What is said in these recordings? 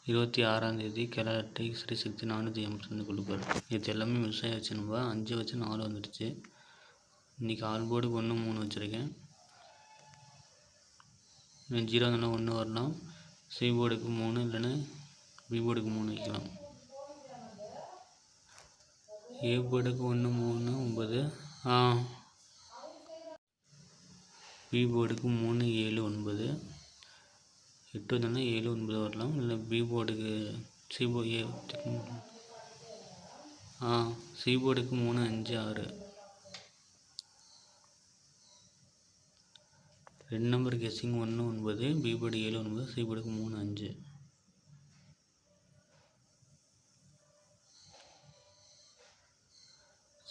26ஆம் தேதி கிளை அட்டை ஸ்ரீ சக்தி 450 கொடுப்பார். இது எல்லாமே மிஸ் ஆகிடுச்சு. நம்ம 5 வச்சு 4 வந்துடுச்சு. இன்றைக்கி ஆல் போர்டுக்கு 1 3 வச்சுருக்கேன். 0 இருந்தாலும் 1 வரலாம். சி போர்டுக்கு 3 இல்லைன்னா பி போர்டுக்கு 3 வைக்கலாம். ஏ போர்டுக்கு 1 3 9 பி போர்டுக்கு 3 7 9 8 வந்தாலும் 7 9 வரலாம். இல்லை பி போர்டுக்கு சி போர்டுக்கு 3 5 6 2 number guessing 1 9 B board 7 9 C போர்டுக்கு 3 5.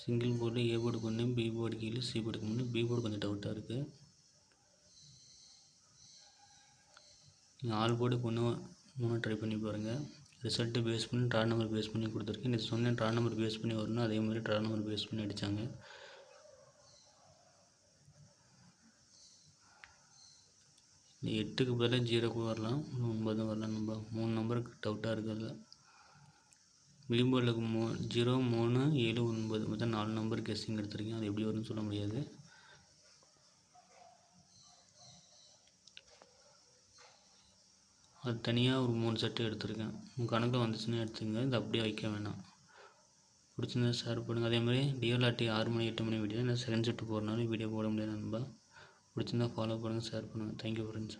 சிங்கிள் போர்டு ஏ போர்டுக்கு 1 பி போர்டுக்கு 7 சி போர்டுக்கு 3 பி போர்டு கொஞ்சம் டவுட்டாக இருக்குது. நீங்கள் ஆல் போர்டுக்கு 1 3 ட்ரை பண்ணி பாருங்கள். ரிசல்ட்டு பேஸ் பண்ணி ட்ரா நம்பர் பேஸ் பண்ணி கொடுத்துருக்கேன். இது சொன்னேன் ட்ரா நம்பர் பேஸ் பண்ணி வரணும். அதே மாதிரி ட்ரா நம்பர் பேஸ் பண்ணி அடித்தாங்க. இந்த 8க்கு பதிலாக 0க்கு வரலாம், 9 வரலாம். நம்ம 3 நம்பருக்கு டவுட்டாக இருக்கிறது. பி போர்டுக்கு 0 3 7 9 மொத்தம் 4 நம்பர் கெஸ்ஸிங் எடுத்திருக்கேன். அது எப்படி வரும்னு சொல்ல முடியாது. அது தனியாக ஒரு 3 செட்டு எடுத்திருக்கேன். உங்கள் கணக்கில் வந்துச்சுன்னா எடுத்துங்க. இது அப்படியே வைக்க வேணாம். பிடிச்சிருந்தா ஷேர் பண்ணுங்கள். அதே மாதிரி டிஎல்ஆர்டி 6 மணி 8 மணி வீடியோ நான் செகண்ட் செட்டு போகிறனால வீடியோ போட முடியாது நண்பா. பிடிச்சிருந்தா ஃபாலோ பண்ணுங்கள், ஷேர் பண்ணுங்கள். Thank you friends.